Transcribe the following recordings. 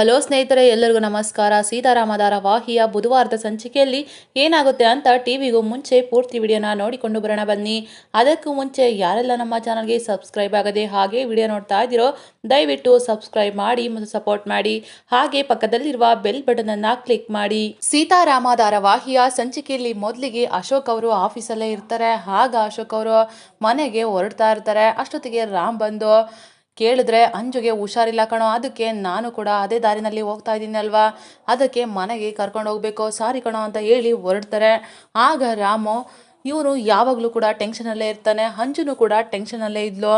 Hello ಸ್ನೇಹಿತರೆ, ಎಲ್ಲರಿಗೂ ನಮಸ್ಕಾರ. ಸೀತಾರಾಮ ಧಾರಾವಾಹಿಯ ಬುಧವಾರದ ಸಂಚಿಕೆಯಲ್ಲಿ ಏನಾಗುತ್ತೆ ಅಂತ ಟಿವಿಗೂ ಮುಂಚೆ ಪೂರ್ತಿ ವಿಡಿಯೋನ ನೋಡಿಕೊಂಡು ಬರೋಣ ಬನ್ನಿ. ಅದಕ್ಕೂ ಮುಂಚೆ ಯಾರೆಲ್ಲ ನಮ್ಮ ಚಾನಲ್ಗೆ ಸಬ್ಸ್ಕ್ರೈಬ್ ಆಗದೆ ಹಾಗೆ ವಿಡಿಯೋ ನೋಡ್ತಾ ಇದ್ದೀರೋ ದಯವಿಟ್ಟು ಸಬ್ಸ್ಕ್ರೈಬ್ ಮಾಡಿ ಮತ್ತು ಸಪೋರ್ಟ್ ಮಾಡಿ. ಹಾಗೆ ಪಕ್ಕದಲ್ಲಿರುವ ಬೆಲ್ ಬಟನ್ ಅನ್ನ ಕ್ಲಿಕ್ ಮಾಡಿ. ಸೀತಾರಾಮ ಧಾರಾವಾಹಿಯ ಸಂಚಿಕೆಯಲ್ಲಿ ಮೊದಲಿಗೆ ಅಶೋಕ್ ಅವರು ಆಫೀಸಲ್ಲೇ ಇರ್ತಾರೆ. ಆಗ ಅಶೋಕ್ ಅವರು ಮನೆಗೆ ಹೊರಡ್ತಾ ಇರ್ತಾರೆ. ಅಷ್ಟೊತ್ತಿಗೆ ರಾಮ್ ಬಂದು ಕೇಳಿದ್ರೆ, ಅಂಜುಗೆ ಹುಷಾರಿಲ್ಲ ಕಣೋ, ಅದಕ್ಕೆ ನಾನು ಕೂಡ ಅದೇ ದಾರಿನಲ್ಲಿ ಹೋಗ್ತಾ ಇದ್ದೀನಿ ಅಲ್ವಾ, ಅದಕ್ಕೆ ಮನೆಗೆ ಕರ್ಕೊಂಡು ಹೋಗ್ಬೇಕು, ಸಾರಿ ಕಣೋ ಅಂತ ಹೇಳಿ ಹೊರಡ್ತಾರೆ. ಆಗ ರಾಮು ಇವನು ಯಾವಾಗಲೂ ಕೂಡ ಟೆನ್ಷನಲ್ಲೇ ಇರ್ತಾನೆ. ಅಂಜುನು ಕೂಡ ಟೆನ್ಷನಲ್ಲೇ ಇದ್ಲು.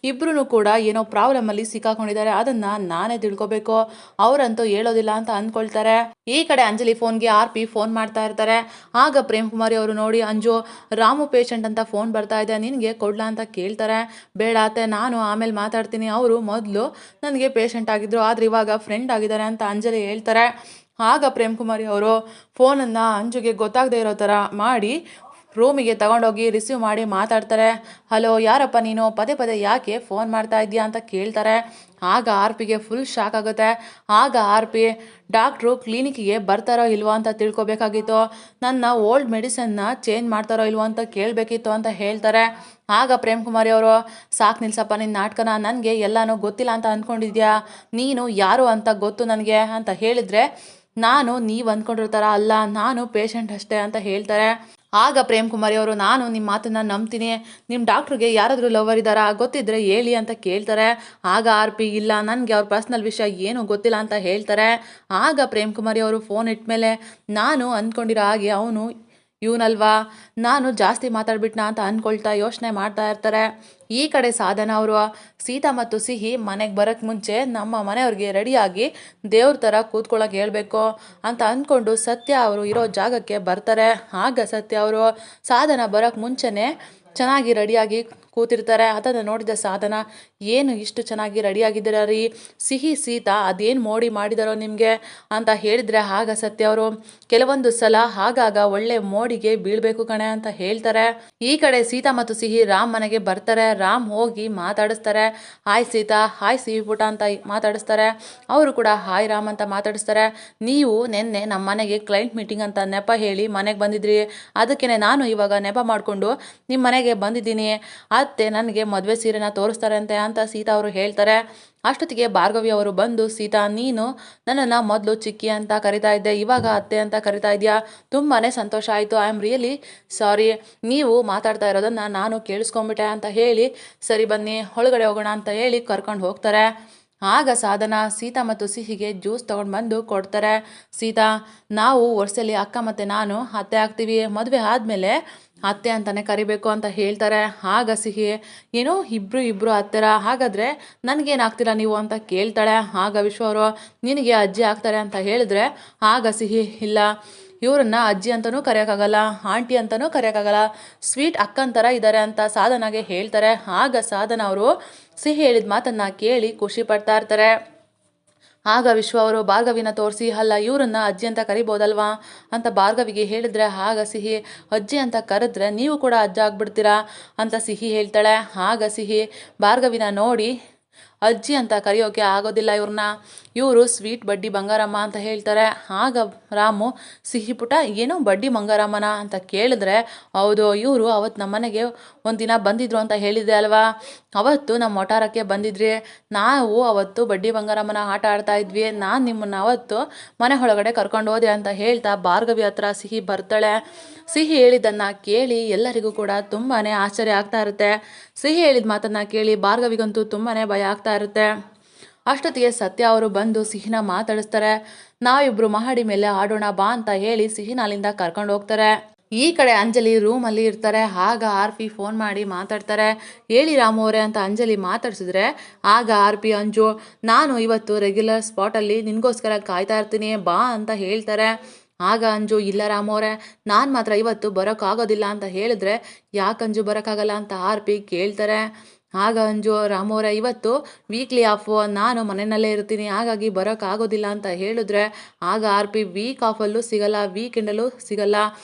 ಇಬ್ರು ಕೂಡ ಏನೋ ಪ್ರಾಬ್ಲಮಲ್ಲಿ ಸಿಕ್ಕಾಕೊಂಡಿದ್ದಾರೆ, ಅದನ್ನು ನಾನೇ ತಿಳ್ಕೊಬೇಕು, ಅವರಂತೂ ಹೇಳೋದಿಲ್ಲ ಅಂತ ಅಂದ್ಕೊಳ್ತಾರೆ. ಈ ಕಡೆ ಅಂಜಲಿ ಫೋನ್ಗೆ ಆರ್.ಪಿ ಫೋನ್ ಮಾಡ್ತಾ ಇರ್ತಾರೆ. ಆಗ ಪ್ರೇಮ್ ಕುಮಾರಿ ಅವರು ನೋಡಿ, ಅಂಜು ರಾಮು ಪೇಷಂಟ್ ಅಂತ ಫೋನ್ ಬರ್ತಾ ಇದೆ, ನಿನಗೆ ಕೊಡ್ಲಾ ಅಂತ ಕೇಳ್ತಾರೆ. ಬೇಡ ಅತ್ತೆ, ನಾನು ಆಮೇಲೆ ಮಾತಾಡ್ತೀನಿ, ಅವರು ಮೊದಲು ನನಗೆ ಪೇಷಂಟ್ ಆಗಿದ್ರು, ಆದರೆ ಇವಾಗ ಫ್ರೆಂಡ್ ಆಗಿದ್ದಾರೆ ಅಂತ ಅಂಜಲಿ ಹೇಳ್ತಾರೆ. ಆಗ ಪ್ರೇಮ್ ಕುಮಾರಿ ಅವರು ಫೋನನ್ನು ಅಂಜುಗೆ ಗೊತ್ತಾಗದೇ ಇರೋ ಥರ ಮಾಡಿ ರೂಮಿಗೆ ತಗೊಂಡೋಗಿ ರಿಸೀವ್ ಮಾಡಿ ಮಾತಾಡ್ತಾರೆ. ಹಲೋ, ಯಾರಪ್ಪ ನೀನು, ಪದೇ ಪದೇ ಯಾಕೆ ಫೋನ್ ಮಾಡ್ತಾ ಇದೆಯಾ ಅಂತ ಕೇಳ್ತಾರೆ. ಆಗ ಆರ್.ಪಿಗೆ ಫುಲ್ ಶಾಕ್ ಆಗುತ್ತೆ. ಆಗ ಆರ್.ಪಿ, ಡಾಕ್ಟ್ರು ಕ್ಲಿನಿಕ್ಕಿಗೆ ಬರ್ತಾರೋ ಇಲ್ವೋ ಅಂತ ತಿಳ್ಕೊಬೇಕಾಗಿತ್ತು, ನನ್ನ ಓಲ್ಡ್ ಮೆಡಿಸನ್ನ ಚೇಂಜ್ ಮಾಡ್ತಾರೋ ಇಲ್ವೋ ಅಂತ ಕೇಳಬೇಕಿತ್ತು ಅಂತ ಹೇಳ್ತಾರೆ. ಆಗ ಪ್ರೇಮ್ ಕುಮಾರಿ ಅವರು, ಸಾಕು ನಿಲ್ಸಪ್ಪ ನಿನ್ನ ನಾಟಕನ, ನನಗೆ ಎಲ್ಲನೂ ಗೊತ್ತಿಲ್ಲ ಅಂತ ಅಂದ್ಕೊಂಡಿದ್ಯಾ, ನೀನು ಯಾರು ಅಂತ ಗೊತ್ತು ನನಗೆ ಅಂತ ಹೇಳಿದರೆ, ನಾನು ನೀವು ಅಂದ್ಕೊಂಡಿರೋ ಥರ ಅಲ್ಲ, ನಾನು ಪೇಷಂಟ್ ಅಷ್ಟೇ ಅಂತ ಹೇಳ್ತಾರೆ. ಆಗ ಪ್ರೇಮ್ ಕುಮಾರಿ ಅವರು, ನಾನು ನಿಮ್ಮ ಮಾತನ್ನು ನಂಬ್ತೀನಿ, ನಿಮ್ಮ ಡಾಕ್ಟ್ರಿಗೆ ಯಾರಾದರೂ ಲವರ್ ಇದ್ದಾರಾ, ಗೊತ್ತಿದ್ದರೆ ಹೇಳಿ ಅಂತ ಕೇಳ್ತಾರೆ. ಆಗ ಆರ್.ಪಿ, ಇಲ್ಲ ನನಗೆ ಅವ್ರ ಪರ್ಸ್ನಲ್ ವಿಷಯ ಏನೂ ಗೊತ್ತಿಲ್ಲ ಅಂತ ಹೇಳ್ತಾರೆ. ಆಗ ಪ್ರೇಮ್ ಕುಮಾರಿ ಅವರು ಫೋನ್ ಇಟ್ಮೇಲೆ, ನಾನು ಅಂದ್ಕೊಂಡಿರೋ ಹಾಗೆ ಅವನು ಇವನಲ್ವಾ, ನಾನು ಜಾಸ್ತಿ ಮಾತಾಡ್ಬಿಟ್ನಾ ಅಂತ ಅಂದ್ಕೊಳ್ತಾ ಯೋಚನೆ ಮಾಡ್ತಾ ಇರ್ತಾರೆ. ಈ ಕಡೆ ಸಾಧನ ಅವರು ಸೀತಾ ಮತ್ತು ಸಿಹಿ ಮನೆಗೆ ಬರೋಕ್ಕೆ ಮುಂಚೆ ನಮ್ಮ ಮನೆಯವ್ರಿಗೆ ರೆಡಿಯಾಗಿ ದೇವ್ರ ಥರ ಕೂತ್ಕೊಳ್ಳೋಕೆ ಹೇಳಬೇಕು ಅಂತ ಅಂದ್ಕೊಂಡು ಸತ್ಯ ಅವರು ಇರೋ ಜಾಗಕ್ಕೆ ಬರ್ತಾರೆ. ಆಗ ಸತ್ಯ ಅವರು ಸಾಧನ ಬರೋಕ್ಕೆ ಮುಂಚೆನೇ ಚೆನ್ನಾಗಿ ರೆಡಿಯಾಗಿ ಕೂತಿರ್ತಾರೆ. ಅದನ್ನು ನೋಡಿದ ಸಾಧನ, ಏನು ಇಷ್ಟು ಚೆನ್ನಾಗಿ ರೆಡಿಯಾಗಿದ್ದೀರ ರೀ, ಸಿಹಿ ಸೀತಾ ಅದೇನು ಮೋಡಿ ಮಾಡಿದಾರೋ ನಿಮಗೆ ಅಂತ ಹೇಳಿದರೆ, ಆಗ ಸತ್ಯ ಅವರು, ಕೆಲವೊಂದು ಸಲ ಆಗಾಗ ಒಳ್ಳೆ ಮೋಡಿಗೆ ಬೀಳಬೇಕು ಕಣೆ ಅಂತ ಹೇಳ್ತಾರೆ. ಈ ಕಡೆ ಸೀತಾ ಮತ್ತು ಸಿಹಿ ರಾಮ್ ಮನೆಗೆ ಬರ್ತಾರೆ. ರಾಮ್ ಹೋಗಿ ಮಾತಾಡಿಸ್ತಾರೆ. ಹಾಯ್ ಸೀತಾ, ಹಾಯ್ ಸಿಹಿ ಪುಟ ಅಂತ ಮಾತಾಡಿಸ್ತಾರೆ. ಅವರು ಕೂಡ ಹಾಯ್ ರಾಮ್ ಅಂತ ಮಾತಾಡಿಸ್ತಾರೆ. ನೀವು ನಿನ್ನೆ ನಮ್ಮ ಮನೆಗೆ ಕ್ಲೈಂಟ್ ಮೀಟಿಂಗ್ ಅಂತ ನೆಪ ಹೇಳಿ ಮನೆಗೆ ಬಂದಿದ್ರಿ, ಅದಕ್ಕೇ ನಾನು ಇವಾಗ ನೆಪ ಮಾಡಿಕೊಂಡು ನಿಮ್ಮ ಮನೆಗೆ ಬಂದಿದ್ದೀನಿ, ಅತ್ತೆ ನನಗೆ ಮದುವೆ ಸೀರೆನ ತೋರಿಸ್ತಾರಂತೆ ಅಂತ ಸೀತಾ ಅವರು ಹೇಳ್ತಾರೆ. ಅಷ್ಟೊತ್ತಿಗೆ ಭಾರ್ಗವಿ ಅವರು ಬಂದು, ಸೀತಾ ನೀನು ನನ್ನನ್ನು ಮೊದಲು ಚಿಕ್ಕಿ ಅಂತ ಕರಿತಾ ಇದ್ದೆ, ಇವಾಗ ಅತ್ತೆ ಅಂತ ಕರಿತಾ ಇದೆಯಾ, ತುಂಬಾ ಸಂತೋಷ ಆಯಿತು, ಐ ಆಮ್ ರಿಯಲಿ ಸಾರಿ, ನೀವು ಮಾತಾಡ್ತಾ ಇರೋದನ್ನು ನಾನು ಕೇಳಿಸ್ಕೊಂಬಿಟ್ಟೆ ಅಂತ ಹೇಳಿ, ಸರಿ ಬನ್ನಿ ಒಳಗಡೆ ಹೋಗೋಣ ಅಂತ ಹೇಳಿ ಕರ್ಕೊಂಡು ಹೋಗ್ತಾರೆ. ಆಗ ಸಾಧನ ಸೀತಾ ಮತ್ತು ಸಿಹಿಗೆ ಜ್ಯೂಸ್ ತೊಗೊಂಡು ಬಂದು ಕೊಡ್ತಾರೆ. ಸೀತಾ, ನಾವು ವರ್ಷದಲ್ಲಿ ಅಕ್ಕ ಮತ್ತು ನಾನು ಅತ್ತೆ ಆಗ್ತೀವಿ, ಮದುವೆ ಆದಮೇಲೆ ಅತ್ತೆ ಅಂತಲೇ ಕರಿಬೇಕು ಅಂತ ಹೇಳ್ತಾರೆ. ಆಗ ಸಿಹಿ, ಏನೋ ಇಬ್ಬರು ಅತ್ತೆರ, ಹಾಗಾದರೆ ನನಗೇನಾಗ್ತೀರಾ ನೀವು ಅಂತ ಕೇಳ್ತಾಳೆ. ಆಗ ವಿಶ್ವ ಅವರು, ನಿನಗೆ ಅಜ್ಜಿ ಆಗ್ತಾರೆ ಅಂತ ಹೇಳಿದ್ರೆ, ಆಗ ಸಿಹಿ, ಇಲ್ಲ ಇವರನ್ನ ಅಜ್ಜಿ ಅಂತಲೂ ಕರೆಯೋಕ್ಕಾಗಲ್ಲ, ಆಂಟಿ ಅಂತಲೂ ಕರೆಯೋಕ್ಕಾಗಲ್ಲ, ಸ್ವೀಟ್ ಅಕ್ಕನ ಥರ ಇದ್ದಾರೆ ಅಂತ ಸಾಧನಾಗೆ ಹೇಳ್ತಾರೆ. ಆಗ ಸಾಧನ ಅವರು ಸಿಹಿ ಹೇಳಿದ ಮಾತನ್ನು ಕೇಳಿ ಖುಷಿ ಪಡ್ತಾ ಇರ್ತಾರೆ. ಆಗ ವಿಶ್ವ ಅವರು ಭಾರ್ಗವಿನ ತೋರಿಸಿ, ಅಲ್ಲ ಇವರನ್ನ ಅಜ್ಜಿ ಅಂತ ಕರಿಬೋದಲ್ವಾ ಅಂತ ಭಾರ್ಗವಿಗೆ ಹೇಳಿದ್ರೆ, ಆಗ ಸಿಹಿ, ಅಜ್ಜಿ ಅಂತ ಕರೆದ್ರೆ ನೀವು ಕೂಡ ಅಜ್ಜ ಆಗ್ಬಿಡ್ತೀರಾ ಅಂತ ಸಿಹಿ ಹೇಳ್ತಾಳೆ. ಆಗ ಸಿಹಿ ಭಾರ್ಗವಿನ ನೋಡಿ, ಅಜ್ಜಿ ಅಂತ ಕರೆಯೋಕೆ ಆಗೋದಿಲ್ಲ ಇವ್ರನ್ನ, ಇವರು ಸ್ವೀಟ್ ಬಡ್ಡಿ ಬಂಗಾರಮ್ಮ ಅಂತ ಹೇಳ್ತಾರೆ. ಆಗ ರಾಮು, ಸಿಹಿ ಪುಟ ಏನು ಬಡ್ಡಿ ಬಂಗಾರಮ್ಮನ ಅಂತ ಕೇಳಿದ್ರೆ, ಹೌದು ಇವರು ಅವತ್ತು ನಮ್ಮ ಮನೆಗೆ ಒಂದಿನ ಬಂದಿದ್ರು ಅಂತ ಹೇಳಿದೆ ಅಲ್ವಾ, ಅವತ್ತು ನಮ್ಮ ಒಟಾರಕ್ಕೆ ಬಂದಿದ್ರಿ, ನಾವು ಅವತ್ತು ಬಡ್ಡಿ ಬಂಗಾರಮ್ಮನ ಆಟ ಆಡ್ತಾ ಇದ್ವಿ, ನಾನು ನಿಮ್ಮನ್ನು ಅವತ್ತು ಮನೆ ಒಳಗಡೆ ಕರ್ಕೊಂಡು ಹೋದೆ ಅಂತ ಹೇಳ್ತಾ ಭಾರ್ಗವಿ ಹತ್ರ ಸಿಹಿ ಬರ್ತಾಳೆ. ಸಿಹಿ ಹೇಳಿದ್ದನ್ನು ಕೇಳಿ ಎಲ್ಲರಿಗೂ ಕೂಡ ತುಂಬಾ ಆಶ್ಚರ್ಯ ಆಗ್ತಾ ಇರುತ್ತೆ. ಸಿಹಿ ಹೇಳಿದ ಮಾತನ್ನು ಕೇಳಿ ಭಾರ್ಗವಿಗಂತೂ ತುಂಬಾ ಭಯ ಆಗ್ತಾ ಇರುತ್ತೆ. ಅಷ್ಟೊತ್ತಿಗೆ ಸತ್ಯ ಅವರು ಬಂದು ಸಿಹಿನ ಮಾತಾಡಿಸ್ತಾರೆ. ನಾವಿಬ್ರು ಮಹಡಿ ಮೇಲೆ ಆಡೋಣ ಬಾ ಅಂತ ಹೇಳಿ ಸಿಹಿನ ಅಲ್ಲಿಂದ ಕರ್ಕೊಂಡು ಹೋಗ್ತಾರೆ. ಈ ಕಡೆ ಅಂಜಲಿ ರೂಮಲ್ಲಿ ಇರ್ತಾರೆ. ಆಗ ಆರ್.ಪಿ ಫೋನ್ ಮಾಡಿ ಮಾತಾಡ್ತಾರೆ. ಹೇಳಿ ರಾಮು ಅವರೇ ಅಂತ ಅಂಜಲಿ ಮಾತಾಡ್ಸಿದ್ರೆ, ಆಗ ಆರ್.ಪಿ, ಅಂಜು ನಾನು ಇವತ್ತು ರೆಗ್ಯುಲರ್ ಸ್ಪಾಟಲ್ಲಿ ನಿನಗೋಸ್ಕರ ಕಾಯ್ತಾ ಇರ್ತೀನಿ ಬಾ ಅಂತ ಹೇಳ್ತಾರೆ. ಆಗ ಅಂಜು, ಇಲ್ಲ ರಾಮು ಅವರೇ, ನಾನು ಮಾತ್ರ ಇವತ್ತು ಬರೋಕ್ಕಾಗೋದಿಲ್ಲ ಅಂತ ಹೇಳಿದ್ರೆ, ಯಾಕಂಜು ಬರೋಕ್ಕಾಗಲ್ಲ ಅಂತ ಆರ್.ಪಿ ಕೇಳ್ತಾರೆ. ಆಗ ಅಂಜು, ರಾಮು ಅವರೇ ಇವತ್ತು ವೀಕ್ಲಿ ಆಫು, ನಾನು ಮನೆಯಲ್ಲೇ ಇರ್ತೀನಿ, ಹಾಗಾಗಿ ಬರೋಕ್ಕಾಗೋದಿಲ್ಲ ಅಂತ ಹೇಳಿದ್ರೆ, ಆಗ ಆರ್.ಪಿ, ವೀಕ್ ಆಫಲ್ಲೂ ಸಿಗಲ್ಲ, ವೀಕೆಂಡಲ್ಲೂ ಸಿಗಲ್ಲ,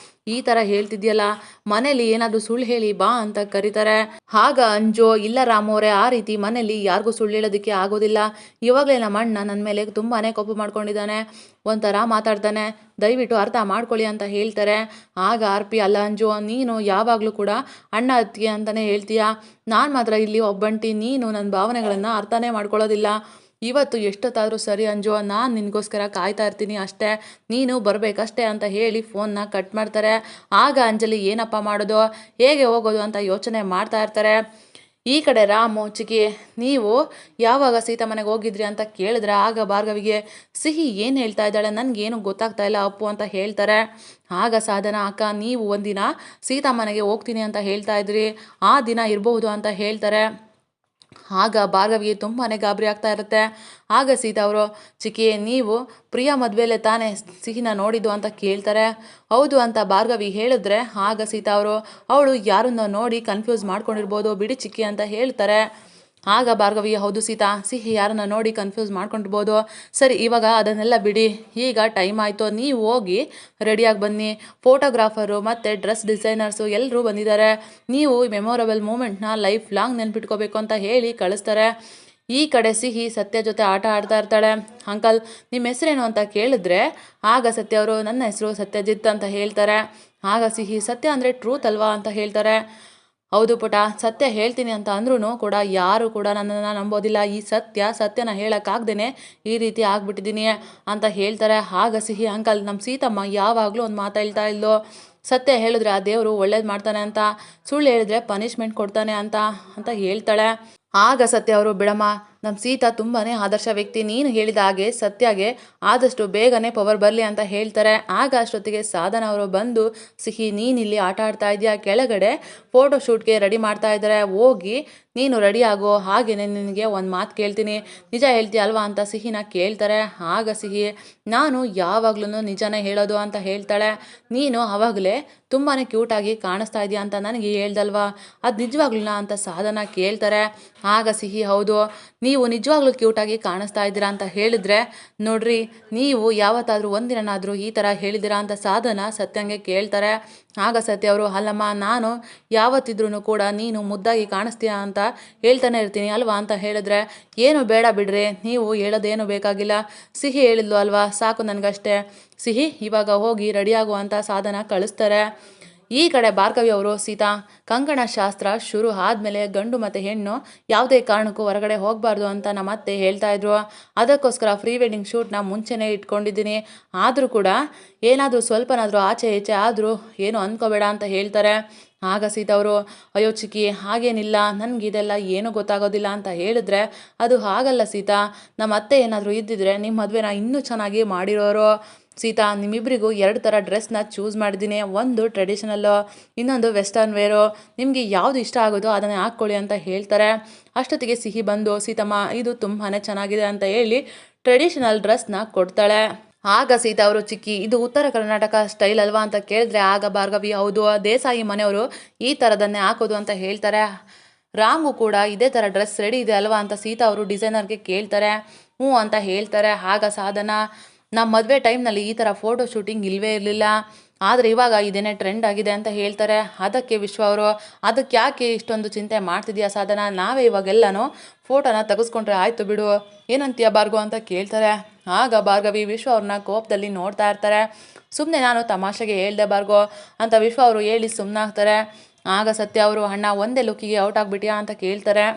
ಈ ಥರ ಹೇಳ್ತಿದ್ಯಲ್ಲ, ಮನೇಲಿ ಏನಾದರೂ ಸುಳ್ಳು ಹೇಳಿ ಬಾ ಅಂತ ಕರೀತಾರೆ. ಆಗ ಅಂಜು, ಇಲ್ಲ ರಾಮೋರೆ, ಆ ರೀತಿ ಮನೇಲಿ ಯಾರಿಗೂ ಸುಳ್ಳು ಹೇಳೋದಕ್ಕೆ ಆಗೋದಿಲ್ಲ. ಇವಾಗಲೇ ನಮ್ಮ ಅಣ್ಣ ನನ್ನ ಮೇಲೆ ತುಂಬಾ ಕೋಪ ಮಾಡ್ಕೊಂಡಿದ್ದಾನೆ, ಒಂಥರ ಮಾತಾಡ್ತಾನೆ, ದಯವಿಟ್ಟು ಅರ್ಥ ಮಾಡ್ಕೊಳ್ಳಿ ಅಂತ ಹೇಳ್ತಾರೆ. ಆಗ ಆರ್ಪಿ, ಅಲ್ಲ ಅಂಜು, ನೀನು ಯಾವಾಗಲೂ ಕೂಡ ಅಣ್ಣ ಅತ್ತಿಗೆ ಅಂತಲೇ ಹೇಳ್ತೀಯ, ನಾನು ಮಾತ್ರ ಇಲ್ಲಿ ಒಬ್ಬಂಟಿ, ನೀನು ನನ್ನ ಭಾವನೆಗಳನ್ನು ಅರ್ಥನೇ ಮಾಡ್ಕೊಳ್ಳೋದಿಲ್ಲ. ಇವತ್ತು ಎಷ್ಟೊತ್ತಾದರೂ ಸರಿ ಅಂಜು, ನಾನು ನಿನಗೋಸ್ಕರ ಕಾಯ್ತಾ ಇರ್ತೀನಿ ಅಷ್ಟೇ, ನೀನು ಬರಬೇಕಷ್ಟೇ ಅಂತ ಹೇಳಿ ಫೋನ್ನ ಕಟ್ ಮಾಡ್ತಾರೆ. ಆಗ ಅಂಜಲಿ ಏನಪ್ಪ ಮಾಡೋದು, ಹೇಗೆ ಹೋಗೋದು ಅಂತ ಯೋಚನೆ ಮಾಡ್ತಾ ಇರ್ತಾರೆ. ಈ ಕಡೆ ರಾಮು, ಚಿಕ್ಕಿ ನೀವು ಯಾವಾಗ ಸೀತಾ ಮನೆಗೆ ಹೋಗಿದ್ರಿ ಅಂತ ಕೇಳಿದ್ರೆ ಆಗ ಭಾರ್ಗವಿಗೆ, ಸಿಹಿ ಏನು ಹೇಳ್ತಾ ಇದ್ದಾಳೆ, ನನಗೇನು ಗೊತ್ತಾಗ್ತಾ ಇಲ್ಲ ಅಪ್ಪು ಅಂತ ಹೇಳ್ತಾರೆ. ಆಗ ಸಾಧನ, ಅಕ್ಕ ನೀವು ಒಂದಿನ ಸೀತಾ ಮನೆಗೆ ಹೋಗ್ತೀನಿ ಅಂತ ಹೇಳ್ತಾ ಇದ್ರಿ, ಆ ದಿನ ಇರಬಹುದು ಅಂತ ಹೇಳ್ತಾರೆ. ಆಗ ಭಾರ್ಗವಿಗೆ ತುಂಬಾ ಗಾಬರಿ ಆಗ್ತಾ ಇರುತ್ತೆ. ಆಗ ಸೀತಾ ಅವರು, ಚಿಕ್ಕಿ ನೀವು ಪ್ರಿಯಾ ಮದುವೆಲೆ ತಾನೇ ಸಿಹಿನ ನೋಡಿದ್ದು ಅಂತ ಕೇಳ್ತಾರೆ. ಹೌದು ಅಂತ ಭಾರ್ಗವಿ ಹೇಳಿದ್ರೆ ಆಗ ಸೀತಾ ಅವರು, ಅವಳು ಯಾರನ್ನ ನೋಡಿ ಕನ್ಫ್ಯೂಸ್ ಮಾಡ್ಕೊಂಡಿರ್ಬೋದು ಬಿಡಿ ಚಿಕ್ಕಿ ಅಂತ ಹೇಳ್ತಾರೆ. ಆಗ ಭಾರ್ಗವಿ, ಹೌದು ಸೀತಾ, ಸಿಹಿ ಯಾರನ್ನ ನೋಡಿ ಕನ್ಫ್ಯೂಸ್ ಮಾಡ್ಕೊಂಡಿರ್ಬೋದು, ಸರಿ ಇವಾಗ ಅದನ್ನೆಲ್ಲ ಬಿಡಿ, ಈಗ ಟೈಮ್ ಆಯಿತು, ನೀವು ಹೋಗಿ ರೆಡಿಯಾಗಿ ಬನ್ನಿ, ಫೋಟೋಗ್ರಾಫರು ಮತ್ತು ಡ್ರೆಸ್ ಡಿಸೈನರ್ಸು ಎಲ್ಲರೂ ಬಂದಿದ್ದಾರೆ, ನೀವು ಮೆಮೊರಬಲ್ ಮೂಮೆಂಟ್ನ ಲೈಫ್ ಲಾಂಗ್ ನೆನ್ಪಿಟ್ಕೋಬೇಕು ಅಂತ ಹೇಳಿ ಕಳಿಸ್ತಾರೆ. ಈ ಕಡೆ ಸಿಹಿ ಸತ್ಯ ಜೊತೆ ಆಟ ಆಡ್ತಾ ಇರ್ತಾಳೆ. ಅಂಕಲ್ ನಿಮ್ಮ ಹೆಸರೇನು ಅಂತ ಕೇಳಿದ್ರೆ ಆಗ ಸತ್ಯ ಅವರು, ನನ್ನ ಹೆಸರು ಸತ್ಯಜಿತ್ ಅಂತ ಹೇಳ್ತಾರೆ. ಆಗ ಸಿಹಿ, ಸತ್ಯ ಅಂದರೆ ಟ್ರೂತ್ ಅಲ್ವಾ ಅಂತ ಹೇಳ್ತಾರೆ. ಹೌದು ಪುಟ, ಸತ್ಯ ಹೇಳ್ತೀನಿ ಅಂತ ಅಂದ್ರೂ ಕೂಡ ಯಾರು ಕೂಡ ನನ್ನನ್ನು ನಂಬೋದಿಲ್ಲ, ಈ ಸತ್ಯನ ಹೇಳೋಕ್ಕಾಗ್ದೇ ಈ ರೀತಿ ಆಗ್ಬಿಟ್ಟಿದ್ದೀನಿ ಅಂತ ಹೇಳ್ತಾರೆ. ಆಗ ಸಿಹಿ, ಅಂಕಲ್ ನಮ್ಮ ಸೀತಮ್ಮ ಯಾವಾಗಲೂ ಒಂದು ಮಾತು ಹೇಳ್ತಾ ಇಲ್ಲೋ, ಸತ್ಯ ಹೇಳಿದ್ರೆ ಆ ದೇವರು ಒಳ್ಳೇದು ಮಾಡ್ತಾನೆ ಅಂತ, ಸುಳ್ಳು ಹೇಳಿದ್ರೆ ಪನಿಷ್ಮೆಂಟ್ ಕೊಡ್ತಾನೆ ಅಂತ ಹೇಳ್ತಾಳೆ. ಆಗ ಸತ್ಯ ಅವರು, ಬಿಡಮ್ಮ, ನಮ್ಮ ಸೀತಾ ತುಂಬಾ ಆದರ್ಶ ವ್ಯಕ್ತಿ, ನೀನು ಹೇಳಿದ ಹಾಗೆ ಸತ್ಯಗೆ ಆದಷ್ಟು ಬೇಗನೆ ಪವರ್ ಬರಲಿ ಅಂತ ಹೇಳ್ತಾರೆ. ಆಗ ಅಷ್ಟೊತ್ತಿಗೆ ಸಾಧನ ಅವರು ಬಂದು, ಸಿಹಿ ನೀನಿಲ್ಲಿ ಆಟ ಆಡ್ತಾ ಇದೆಯಾ, ಕೆಳಗಡೆ ಫೋಟೋ ಶೂಟ್ಗೆ ರೆಡಿ ಮಾಡ್ತಾ ಇದ್ದಾರೆ, ಹೋಗಿ ನೀನು ರೆಡಿ ಆಗೋ, ಹಾಗೆಯೇ ನಿನಗೆ ಒಂದು ಮಾತು ಕೇಳ್ತೀನಿ, ನಿಜ ಹೇಳ್ತೀಯ ಅಲ್ವಾ ಅಂತ ಸಿಹಿನ ಕೇಳ್ತಾರೆ. ಆಗ ಸಿಹಿ, ನಾನು ಯಾವಾಗ್ಲೂ ನಿಜನೇ ಹೇಳೋದು ಅಂತ ಹೇಳ್ತಾಳೆ. ನೀನು ಆವಾಗಲೇ ತುಂಬಾ ಕ್ಯೂಟಾಗಿ ಕಾಣಿಸ್ತಾ ಇದೆಯಾ ಅಂತ ನನಗೆ ಹೇಳ್ದಲ್ವಾ, ಅದು ನಿಜವಾಗ್ಲೂ ಅಂತ ಸಾಧನ ಕೇಳ್ತಾರೆ. ಆಗ ಸಿಹಿ, ಹೌದು, ನೀವು ನಿಜವಾಗ್ಲೂ ಕ್ಯೂಟಾಗಿ ಕಾಣಿಸ್ತಾ ಇದ್ದೀರಾ ಅಂತ ಹೇಳಿದ್ರೆ, ನೋಡ್ರಿ ನೀವು ಯಾವತ್ತಾದರೂ ಒಂದಿನಾದರೂ ಈ ಥರ ಹೇಳಿದ್ದೀರಾ ಅಂತ ಸಾಧನ ಸತ್ಯಂಗೆ ಕೇಳ್ತಾರೆ. ಆಗ ಸತ್ಯ ಅವರು, ಅಲ್ಲಮ್ಮ, ನಾನು ಯಾವತ್ತಿದ್ರೂ ಕೂಡ ನೀನು ಮುದ್ದಾಗಿ ಕಾಣಿಸ್ತೀಯಾ ಅಂತ ಹೇಳ್ತಾನೆ ಇರ್ತೀನಿ ಅಲ್ವಾ ಅಂತ ಹೇಳಿದ್ರೆ, ಏನು ಬೇಡ ಬಿಡ್ರಿ, ನೀವು ಹೇಳೋದೇನು ಬೇಕಾಗಿಲ್ಲ, ಸಿಹಿ ಹೇಳಿದ್ಲು ಅಲ್ವಾ, ಸಾಕು ನನಗಷ್ಟೇ, ಸಿಹಿ ಇವಾಗ ಹೋಗಿ ರೆಡಿಯಾಗು ಅಂತ ಸಾಧನ ಕಳಿಸ್ತಾರೆ. ಈ ಕಡೆ ಭಾರ್ಗವಿ ಅವರು, ಸೀತಾ ಕಂಕಣ ಶಾಸ್ತ್ರ ಶುರು ಆದಮೇಲೆ ಗಂಡು ಮತ್ತು ಹೆಣ್ಣು ಯಾವುದೇ ಕಾರಣಕ್ಕೂ ಹೊರಗಡೆ ಹೋಗಬಾರ್ದು ಅಂತ ನಮ್ಮ ಅತ್ತೆ ಹೇಳ್ತಾ ಇದ್ರು, ಅದಕ್ಕೋಸ್ಕರ ಪ್ರೀ ವೆಡ್ಡಿಂಗ್ ಶೂಟ್ನ ಮುಂಚೆನೇ ಇಟ್ಕೊಂಡಿದ್ದೀನಿ, ಆದರೂ ಕೂಡ ಏನಾದರೂ ಸ್ವಲ್ಪನಾದರೂ ಆಚೆ ಈಚೆ ಆದರೂ ಏನು ಅಂದ್ಕೋಬೇಡ ಅಂತ ಹೇಳ್ತಾರೆ. ಆಗ ಸೀತಾ ಅವರು, ಅಯ್ಯೋ ಚಿಕ್ಕಿ ಹಾಗೇನಿಲ್ಲ, ನನಗಿದೆಲ್ಲ ಏನೂ ಗೊತ್ತಾಗೋದಿಲ್ಲ ಅಂತ ಹೇಳಿದ್ರೆ, ಅದು ಹಾಗಲ್ಲ ಸೀತಾ, ನಮ್ಮ ಅತ್ತೆ ಏನಾದರೂ ಇದ್ದಿದ್ರೆ ನಿಮ್ಮ ಮದುವೆನ ಇನ್ನೂ ಚೆನ್ನಾಗಿ ಮಾಡಿರೋರು, ಸೀತಾ ನಿಮ್ಮಿಬ್ಬರಿಗೂ 2 ಥರ ಡ್ರೆಸ್ನ ಚೂಸ್ ಮಾಡಿದ್ದೀನಿ, ಒಂದು ಟ್ರೆಡಿಷನಲ್ಲು, ಇನ್ನೊಂದು ವೆಸ್ಟರ್ನ್ ವೇರು, ನಿಮಗೆ ಯಾವುದು ಇಷ್ಟ ಆಗೋದೋ ಅದನ್ನೇ ಹಾಕ್ಕೊಳ್ಳಿ ಅಂತ ಹೇಳ್ತಾರೆ. ಅಷ್ಟೊತ್ತಿಗೆ ಸಿಹಿ ಬಂದು, ಸೀತಮ್ಮ ಇದು ತುಂಬಾ ಚೆನ್ನಾಗಿದೆ ಅಂತ ಹೇಳಿ ಟ್ರೆಡಿಷನಲ್ ಡ್ರೆಸ್ನ ಕೊಡ್ತಾಳೆ. ಆಗ ಸೀತಾ ಅವರು, ಚಿಕ್ಕಿ ಇದು ಉತ್ತರ ಕರ್ನಾಟಕ ಸ್ಟೈಲ್ ಅಲ್ವಾ ಅಂತ ಕೇಳಿದ್ರೆ ಆಗ ಭಾರ್ಗವಿ, ಹೌದು, ದೇಸಾಯಿ ಮನೆಯವರು ಈ ಥರದನ್ನೇ ಹಾಕೋದು ಅಂತ ಹೇಳ್ತಾರೆ. ರಾಮು ಕೂಡ ಇದೇ ಥರ ಡ್ರೆಸ್ ರೆಡಿ ಇದೆ ಅಲ್ವಾ ಅಂತ ಸೀತಾ ಅವರು ಡಿಸೈನರ್ಗೆ ಕೇಳ್ತಾರೆ. ಹ್ಞೂ ಅಂತ ಹೇಳ್ತಾರೆ. ಆಗ ಸಾಧನ, ನಮ್ಮ ಮದುವೆ ಟೈಮ್ನಲ್ಲಿ ಈ ಥರ ಫೋಟೋ ಶೂಟಿಂಗ್ ಇಲ್ಲವೇ ಇರಲಿಲ್ಲ, ಆದರೆ ಇವಾಗ ಇದೇನೇ ಟ್ರೆಂಡ್ ಆಗಿದೆ ಅಂತ ಹೇಳ್ತಾರೆ. ಅದಕ್ಕೆ ವಿಶ್ವ ಅವರು, ಅದಕ್ಕೆ ಯಾಕೆ ಇಷ್ಟೊಂದು ಚಿಂತೆ ಮಾಡ್ತಿದ್ಯಾ ಸಾಧನ, ನಾವೇ ಇವಾಗೆಲ್ಲನೂ ಫೋಟೋನ ತೆಗೆಸ್ಕೊಂಡ್ರೆ ಆಯಿತು ಬಿಡು, ಏನಂತೀಯ ಭಾರ್ಗವ ಅಂತ ಕೇಳ್ತಾರೆ. ಆಗ ಭಾರ್ಗವಿ ವಿಶ್ವ ಅವ್ರನ್ನ ಕೋಪದಲ್ಲಿ ನೋಡ್ತಾ ಇರ್ತಾರೆ. ಸುಮ್ಮನೆ ನಾನು ತಮಾಷೆಗೆ ಹೇಳ್ದೆ ಭಾರ್ಗವ ಅಂತ ವಿಶ್ವ ಅವರು ಹೇಳಿ ಸುಮ್ಮನಾಗ್ತಾರೆ. ಆಗ ಸತ್ಯ ಅವರು, ಅಣ್ಣ ಒಂದೇ ಲುಕ್ಕಿಗೆ ಔಟ್ ಆಗಿಬಿಟ್ಯಾ ಅಂತ ಕೇಳ್ತಾರೆ.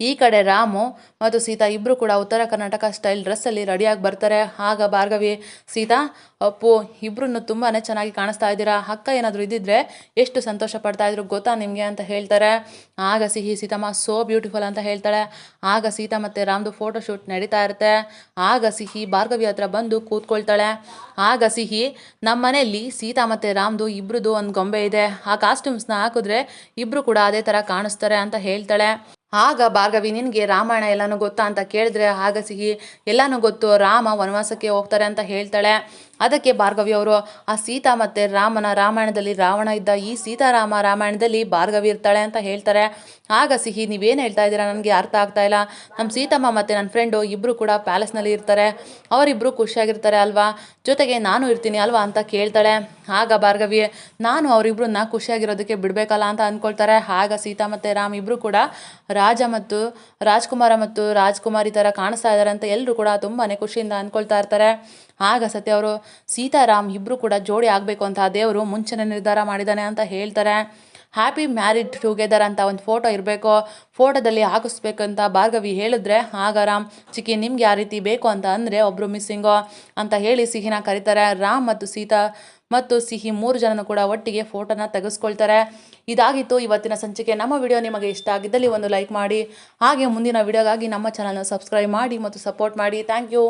ಈ ಕಡೆ ರಾಮು ಮತ್ತು ಸೀತಾ ಇಬ್ಬರು ಕೂಡ ಉತ್ತರ ಕರ್ನಾಟಕ ಸ್ಟೈಲ್ ಡ್ರೆಸ್ಸಲ್ಲಿ ರೆಡಿಯಾಗಿ ಬರ್ತಾರೆ. ಆಗ ಭಾರ್ಗವಿ, ಸೀತಾ ಅಪ್ಪು ಇಬ್ಬರನ್ನು ತುಂಬಾ ಚೆನ್ನಾಗಿ ಕಾಣಿಸ್ತಾ ಇದ್ದೀರಾ, ಅಕ್ಕ ಏನಾದರೂ ಇದ್ದಿದ್ರೆ ಎಷ್ಟು ಸಂತೋಷ ಪಡ್ತಾ ಇದ್ರು ಗೊತ್ತಾ ನಿಮಗೆ ಅಂತ ಹೇಳ್ತಾರೆ. ಆಗ ಸಿಹಿ, ಸೀತಮ್ಮ ಸೋ ಬ್ಯೂಟಿಫುಲ್ ಅಂತ ಹೇಳ್ತಾಳೆ. ಆಗ ಸೀತಾ ಮತ್ತು ರಾಮ್ದು ಫೋಟೋ ಶೂಟ್ ನಡೀತಾ ಇರುತ್ತೆ. ಆಗ ಸಿಹಿ ಭಾರ್ಗವಿ ಹತ್ರ ಬಂದು ಕೂತ್ಕೊಳ್ತಾಳೆ. ಆಗ ಸಿಹಿ, ನಮ್ಮ ಮನೆಯಲ್ಲಿ ಸೀತಾ ಮತ್ತು ರಾಮ್ದು ಇಬ್ರದ್ದು ಒಂದು ಗೊಂಬೆ ಇದೆ, ಆ ಕಾಸ್ಟ್ಯೂಮ್ಸ್ನ ಹಾಕಿದ್ರೆ ಇಬ್ಬರು ಕೂಡ ಅದೇ ಥರ ಕಾಣಿಸ್ತಾರೆ ಅಂತ ಹೇಳ್ತಾಳೆ. ಆಗ ಭಾರ್ಗವಿ, ನಿನಗೆ ರಾಮಾಯಣ ಎಲ್ಲನೂ ಗೊತ್ತಾ ಅಂತ ಕೇಳಿದ್ರೆ ಆಗ ಸಿಹಿ, ಎಲ್ಲನೂ ಗೊತ್ತು, ರಾಮ ವನವಾಸಕ್ಕೆ ಹೋಗ್ತಾರೆ ಅಂತ ಹೇಳ್ತಾಳೆ. ಅದಕ್ಕೆ ಭಾರ್ಗವಿ ಅವರು ಆ ಸೀತಾ ಮತ್ತು ರಾಮನ ರಾಮಾಯಣದಲ್ಲಿ ರಾವಣ ಇದ್ದ, ಈ ಸೀತಾರಾಮ ರಾಮಾಯಣದಲ್ಲಿ ಭಾರ್ಗವಿ ಇರ್ತಾಳೆ ಅಂತ ಹೇಳ್ತಾರೆ. ಆಗ ಸಿಹಿ, ನೀವೇನು ಹೇಳ್ತಾ ಇದ್ದೀರಾ, ನನಗೆ ಅರ್ಥ ಆಗ್ತಾ ಇಲ್ಲ. ನಮ್ಮ ಸೀತಮ್ಮ ಮತ್ತು ನನ್ನ ಫ್ರೆಂಡು ಇಬ್ಬರು ಕೂಡ ಪ್ಯಾಲೇಸ್ನಲ್ಲಿ ಇರ್ತಾರೆ, ಅವರಿಬ್ಬರು ಖುಷಿಯಾಗಿರ್ತಾರೆ ಅಲ್ವಾ, ಜೊತೆಗೆ ನಾನು ಇರ್ತೀನಿ ಅಲ್ವಾ ಅಂತ ಕೇಳ್ತಾಳೆ. ಆಗ ಭಾರ್ಗವಿ, ನಾನು ಅವರಿಬ್ಬರನ್ನ ಖುಷಿಯಾಗಿರೋದಕ್ಕೆ ಬಿಡಬೇಕಲ್ಲ ಅಂತ ಅಂದ್ಕೊಳ್ತಾರೆ. ಆಗ ಸೀತಾ ಮತ್ತು ರಾಮ್ ಇಬ್ಬರು ಕೂಡ ರಾಜ ಮತ್ತು ರಾಜ್ಕುಮಾರ ಮತ್ತು ರಾಜ್ಕುಮಾರಿ ಥರ ಕಾಣಿಸ್ತಾ ಇದ್ದಾರೆ ಅಂತ ಎಲ್ಲರೂ ಕೂಡ ತುಂಬಾ ಖುಷಿಯಿಂದ ಅಂದ್ಕೊಳ್ತಾ ಇರ್ತಾರೆ. ಆಗ ಸತ್ಯ ಅವರು, ಸೀತಾರಾಮ್ ಇಬ್ಬರು ಕೂಡ ಜೋಡಿ ಆಗಬೇಕು ಅಂತ ದೇವರು ಮುಂಚೆನೇ ನಿರ್ಧಾರ ಮಾಡಿದ್ದಾನೆ ಅಂತ ಹೇಳ್ತಾರೆ. ಹ್ಯಾಪಿ ಮ್ಯಾರಿಡ್ ಟುಗೆದರ್ ಅಂತ ಒಂದು ಫೋಟೋ ಇರಬೇಕು, ಫೋಟೋದಲ್ಲಿ ಹಾಕಿಸ್ಬೇಕಂತ ಭಾರ್ಗವಿ ಹೇಳಿದ್ರೆ, ಆಗ ರಾಮ್, ಚಿಕ್ಕಿ ನಿಮ್ಗೆ ಯಾವ ರೀತಿ ಬೇಕು ಅಂತ ಅಂದರೆ ಒಬ್ಬರು ಮಿಸ್ಸಿಂಗು ಅಂತ ಹೇಳಿ ಸಿಹಿನ ಕರೀತಾರೆ. ರಾಮ್ ಮತ್ತು ಸೀತಾ ಮತ್ತು ಸಿಹಿ 3 ಜನನು ಕೂಡ ಒಟ್ಟಿಗೆ ಫೋಟೋನ ತೆಗೆಸ್ಕೊಳ್ತಾರೆ. ಇದಾಗಿತ್ತು ಇವತ್ತಿನ ಸಂಚಿಕೆ. ನಮ್ಮ ವಿಡಿಯೋ ನಿಮಗೆ ಇಷ್ಟ ಆಗಿದ್ದಲ್ಲಿ ಒಂದು ಲೈಕ್ ಮಾಡಿ, ಹಾಗೆ ಮುಂದಿನ ವಿಡಿಯೋಗಾಗಿ ನಮ್ಮ ಚಾನಲ್ನ ಸಬ್ಸ್ಕ್ರೈಬ್ ಮಾಡಿ ಮತ್ತು ಸಪೋರ್ಟ್ ಮಾಡಿ. Thank you.